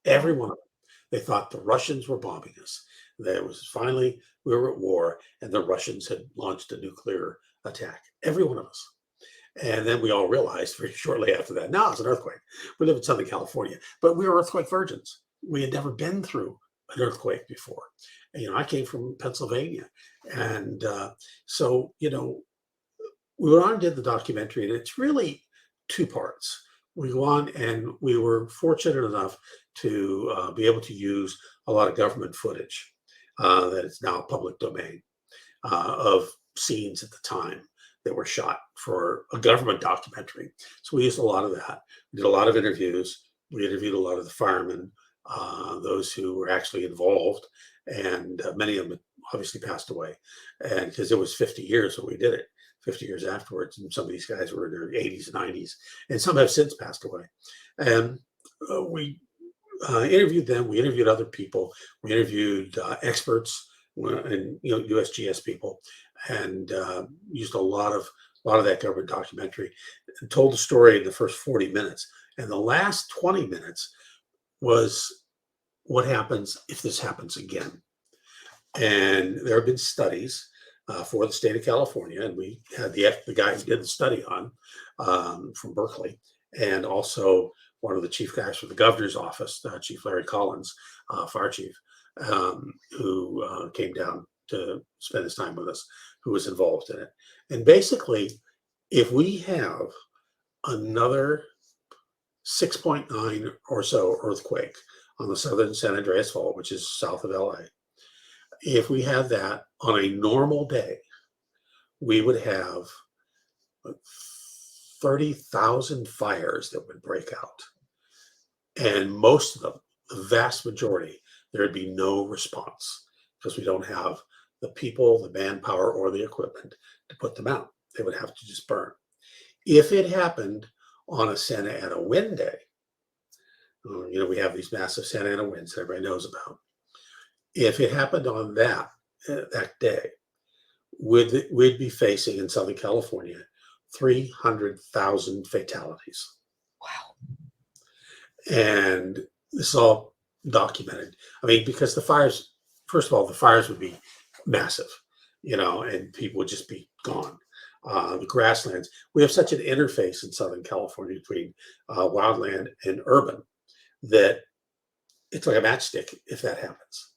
Every one of them. They thought the Russians were bombing us. That it was finally, we were at war, and the Russians had launched a nuclear attack. Every one of us. And then we all realized very shortly after that, no, it's an earthquake. We live in Southern California, but we were earthquake virgins. We had never been through an earthquake before. And, I came from Pennsylvania. And so, we went on and did the documentary, and it's really two parts. We go on, and we were fortunate enough to be able to use a lot of government footage that is now public domain of scenes at the time that were shot for a government documentary. So we used a lot of that. We did a lot of interviews. We interviewed a lot of the firemen, those who were actually involved, and many of them obviously passed away. And because it was 50 years when we did it, 50 years afterwards, and some of these guys were in their 80s and 90s, and some have since passed away. And we interviewed them. We interviewed other people. We interviewed experts and USGS people, and used a lot of that government documentary, and told the story in the first 40 minutes. And the last 20 minutes was what happens if this happens again. And there have been studies for the state of California, and we had the guy who did the study on from Berkeley, and also one of the chief guys from the governor's office, Chief Larry Collins, fire chief, who came down to spend his time with us, who was involved in it. And basically, if we have another 6.9 or so earthquake on the southern San Andreas Fault, which is south of LA, if we had that on a normal day, we would have 30,000 fires that would break out. And most of them, the vast majority, there'd be no response because we don't have the people, the manpower, or the equipment to put them out. They would have to just burn. If it happened on a Santa Ana wind day, we have these massive Santa Ana winds that everybody knows about. If it happened on that day, we'd be facing in Southern California 300,000 fatalities.
Wow.
And this is all documented. I mean, because the fires, first of all, the fires would be massive, and people would just be gone. The grasslands, we have such an interface in Southern California between wildland and urban that it's like a matchstick if that happens.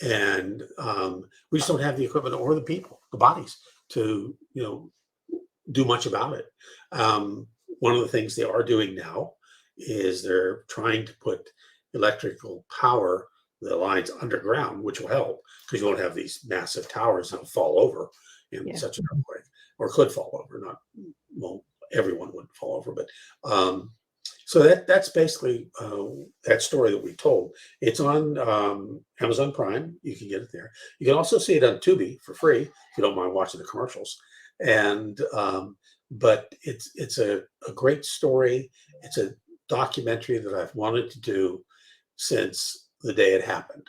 And we just don't have the equipment or the people, the bodies to, do much about it. One of the things they are doing now is they're trying to put electrical power, the lines underground, which will help because you won't have these massive towers that'll fall over in such an earthquake, or could fall over. Everyone wouldn't fall over, but So that's basically that story that we told. It's on Amazon Prime. You can get it there. You can also see it on Tubi for free if you don't mind watching the commercials. And but it's a great story. It's a documentary that I've wanted to do since the day it happened.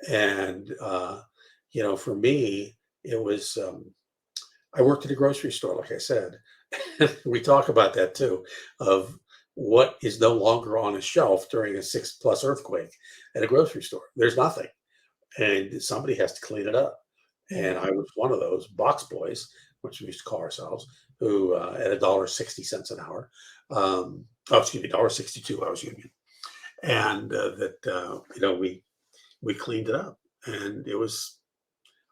And for me, it was I worked at a grocery store, like I said. We talk about that too, of what is no longer on a shelf during a 6+ earthquake at a grocery store. There's nothing, and somebody has to clean it up. And I was one of those box boys, which we used to call ourselves, who at $1.60 an hour. $1.62. I was union, and we cleaned it up, and it was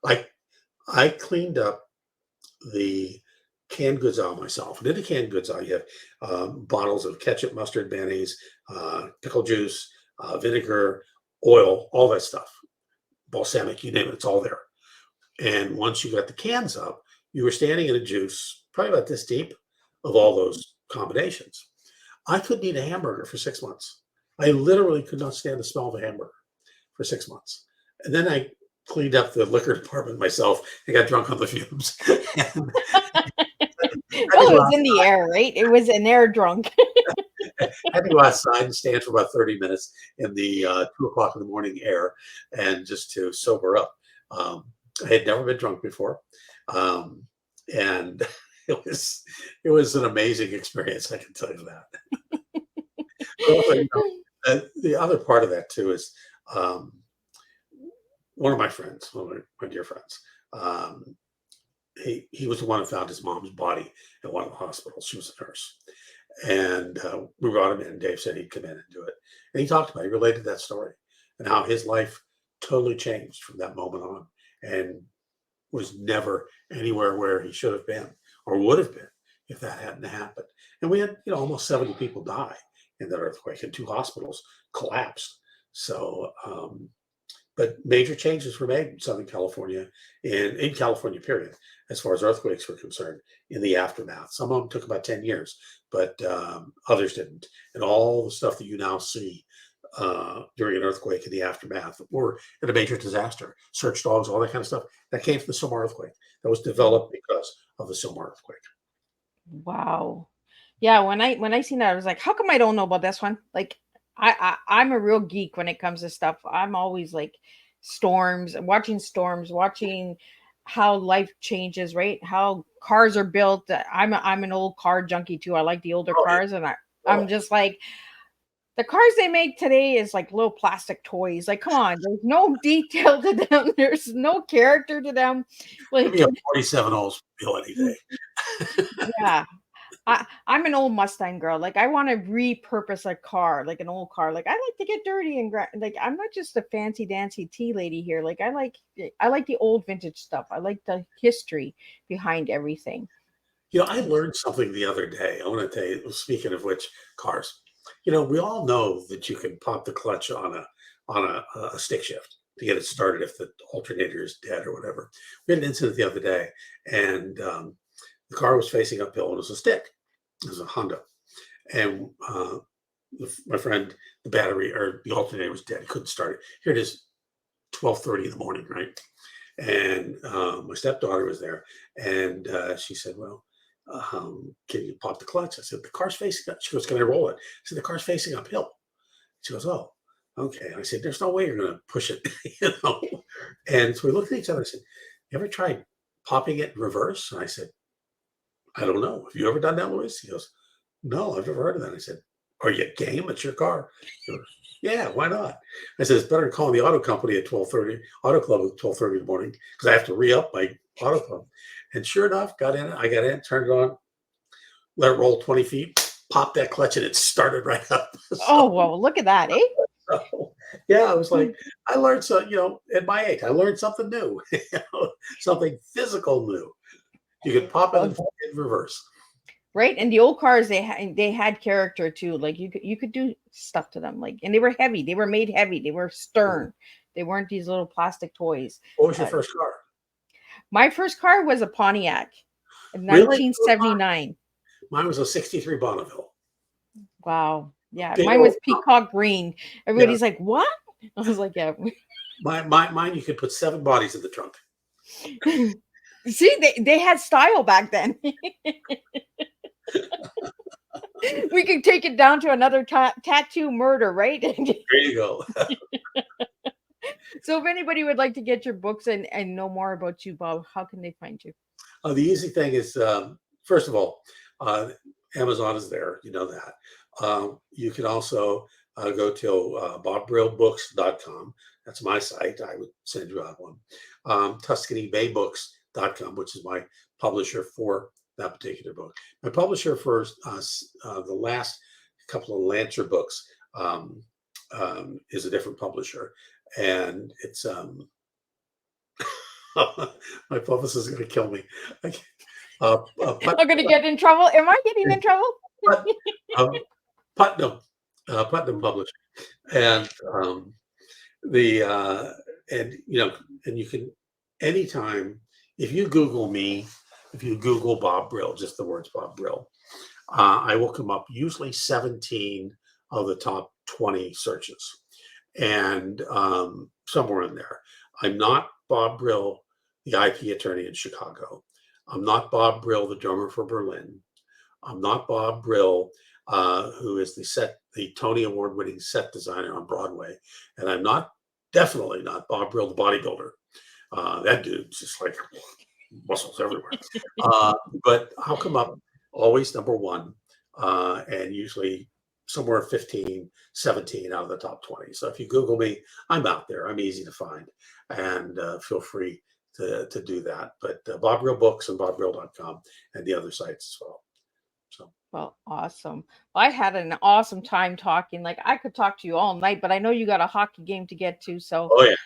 like I cleaned up the canned goods aisle myself. And in the canned goods aisle, you have bottles of ketchup, mustard, mayonnaise, pickle juice, vinegar, oil, all that stuff. Balsamic, you name it, it's all there. And once you got the cans up, you were standing in a juice, probably about this deep, of all those combinations. I couldn't eat a hamburger for 6 months. I literally could not stand the smell of a hamburger for 6 months. And then I cleaned up the liquor department myself and got drunk on the fumes.
Well, it was in the air, right? It was an air drunk.
I had to go outside and stand for about 30 minutes in the 2 o'clock in the morning air, and just to sober up. I had never been drunk before, and it was an amazing experience. I can tell you that. Also, the other part of that too is one of my friends, one of my dear friends. He was the one who found his mom's body at one of the hospitals. She was a nurse. And we brought him in. Dave said he'd come in and do it. And he talked about it. He related that story and how his life totally changed from that moment on, and was never anywhere where he should have been or would have been if that hadn't happened. And we had, almost 70 people die in that earthquake, and 2 hospitals collapsed. So, but major changes were made in Southern California, in California, period, as far as earthquakes were concerned, in the aftermath. Some of them took about 10 years, but others didn't. And all the stuff that you now see during an earthquake in the aftermath, or in a major disaster, search dogs, all that kind of stuff, that came from the Sylmar earthquake. That was developed because of the Sylmar earthquake.
Wow. Yeah, when I seen that, I was like, how come I don't know about this one? Like, I'm a real geek when it comes to stuff. I'm always like storms, watching how life changes, right? How cars are built. I'm an old car junkie too. I like the older cars, and I'm just like, the cars they make today is like little plastic toys. Like, come on, there's no detail to them. There's no character to them. Like,
Maybe a 47 Oldsmobile any day.
yeah. I'm an old Mustang girl. Like, I want to repurpose a car, like an old car. Like, I like to get dirty and like, I'm not just a fancy dancy tea lady here. Like, I like the old vintage stuff. I like the history behind everything.
I learned something the other day. I want to tell you, speaking of which, cars. We all know that you can pop the clutch on a stick shift to get it started if the alternator is dead or whatever. We had an incident the other day, and the car was facing uphill, and it was a stick. It was a Honda. And my friend, the battery or the alternator was dead. He couldn't start it. Here it is, 12:30 in the morning, right? And my stepdaughter was there, and she said, well, can you pop the clutch? I said, the car's facing up. She goes, can I roll it? I said, the car's facing uphill. She goes, oh, okay. I said, there's no way you're going to push it, And so we looked at each other and said, you ever tried popping it in reverse? And I said, I don't know. Have you ever done that, Louis? He goes, no, I've never heard of that. I said, are you game? It's your car. He goes, yeah, why not? I said, it's better than calling the auto company at 12:30, auto club at 12:30 in the morning, because I have to re-up my auto club. And sure enough, I got in, turned it on, let it roll 20 feet, popped that clutch, and it started right up.
Oh, well, look at that, eh?
So, yeah, I was like, I learned at my age, I learned something new, something physical new. You could pop it in reverse.
Right. And the old cars, they had character too. Like, you could do stuff to them. Like, and they were heavy. They were made heavy. They were stern. They weren't these little plastic toys.
What was your first car?
My first car was a Pontiac in
Really?
1979.
Mine was a 63 Bonneville.
Wow. Yeah,
Big
mine was
old-
peacock green. Everybody's like, "What?" I was like, "Yeah."
mine, you could put 7 bodies in the trunk.
See, they had style back then. We could take it down to another tattoo murder, right?
There you go.
So if anybody would like to get your books and know more about you, Bob, how can they find you?
The easy thing is, first of all, Amazon is there. You know that. You can also go to bobbrillbooks.com. That's my site. I would send you out one. TuscanyBayBooks.com, which is my publisher for that particular book. My publisher for the last couple of Lancer books is a different publisher. And it's my publicist is going to kill me.
I'm going to get in trouble. Am I getting in trouble?
Putnam Publishing, and and you can anytime if you Google me, if you Google Bob Brill, just the words Bob Brill, I will come up usually 17 of the top 20 searches, and somewhere in there. I'm not Bob Brill, the IP attorney in Chicago. I'm not Bob Brill, the drummer for Berlin. I'm not Bob Brill, who is the Tony Award-winning set designer on Broadway, and I'm definitely not Bob Brill, the bodybuilder. That dude's just like muscles everywhere. But I'll come up always number 1, and usually somewhere 15, 17 out of the top 20. So if you Google me, I'm out there. I'm easy to find, and feel free to do that. But Bob Brill Books and bobbrill.com and the other sites as well. So.
Well, awesome. Well, I had an awesome time talking. Like, I could talk to you all night, but I know you got a hockey game to get to. So
Oh, yeah.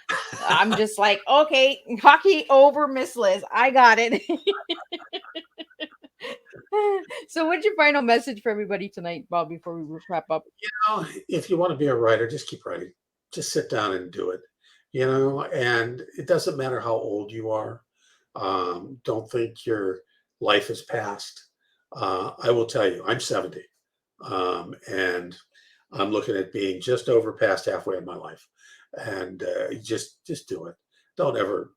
I'm just like, okay, hockey over, Miss Liz. I got it. So what's your final message for everybody tonight, Bob, before we wrap up?
If you want to be a writer, just keep writing. Just sit down and do it. And it doesn't matter how old you are. Don't think your life is past. I will tell you, I'm 70, and I'm looking at being just over past halfway in my life. And just do it. Don't ever,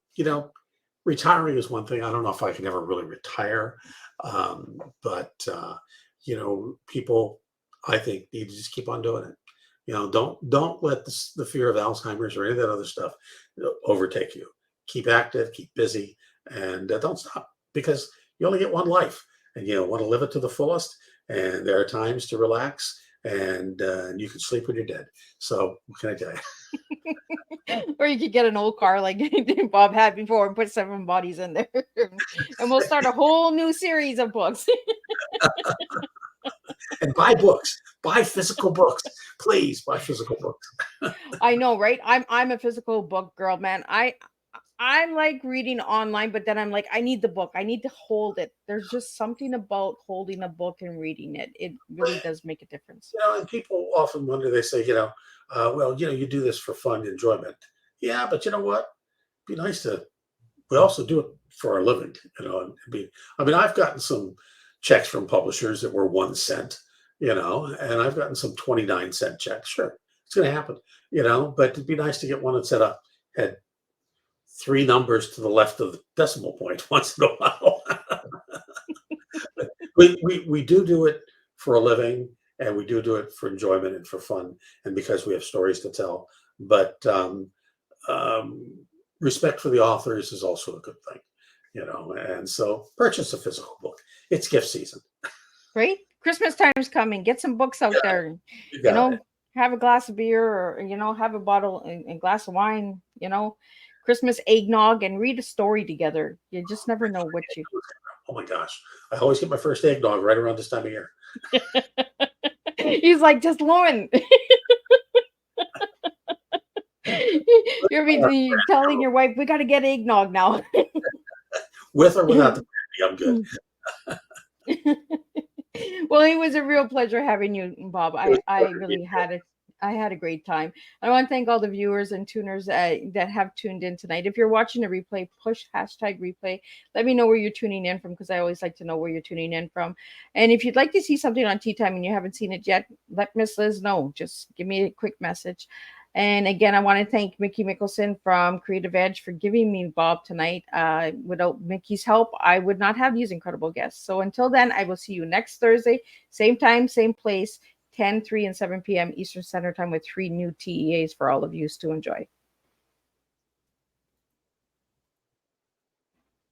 retiring is one thing. I don't know if I can ever really retire, but people, I think, need to just keep on doing it. Don't let the fear of Alzheimer's or any of that other stuff overtake you. Keep active, keep busy, and don't stop, because you only get one life, and you want to live it to the fullest. And there are times to relax, and you can sleep when you're dead. So what can I tell you?
Or you could get an old car like Bob had before and put 7 bodies in there, and we'll start a whole new series of books.
And buy books, buy physical books, please buy physical books.
I know, right? I'm a physical book girl, man. I like reading online, but then I'm like, I need the book. I need to hold it. There's just something about holding a book and reading it. It really does make a difference.
And people often wonder, they say, you do this for fun, enjoyment. Yeah, but you know what? It'd be nice we also do it for our living, I've gotten some checks from publishers that were 1 cent, and I've gotten some 29-cent checks. Sure, it's going to happen, but it'd be nice to get one that had 3 numbers to the left of the decimal point once in a while. we do it for a living, and we do it for enjoyment and for fun, and because we have stories to tell. But respect for the authors is also a good thing, and so purchase a physical book. It's gift season.
Right? Christmas time's coming. Get some books out there. Have a glass of beer, or have a bottle, a glass of wine, Christmas eggnog, and read a story together. You just never know what you.
Oh my gosh. I always get my first eggnog right around this time of year.
He's like, just Lauren. You're telling your wife, we got to get eggnog now.
With or without the brandy, I'm good.
Well, it was a real pleasure having you, Bob. I really had I had a great time. I want to thank all the viewers and tuners that have tuned in tonight. If you're watching a replay, push #replay. Let me know where you're tuning in from, because I always like to know where you're tuning in from. And if you'd like to see something on Tea Time and you haven't seen it yet, let Miss Liz know. Just give me a quick message. And again, I want to thank Mickey Mickelson from Creative Edge for giving me Bob tonight. Without Mickey's help, I would not have these incredible guests. So until then, I will see you next Thursday, same time, same place. 10, 3, and 7 p.m. Eastern Standard Time with 3 new TEAs for all of you to enjoy.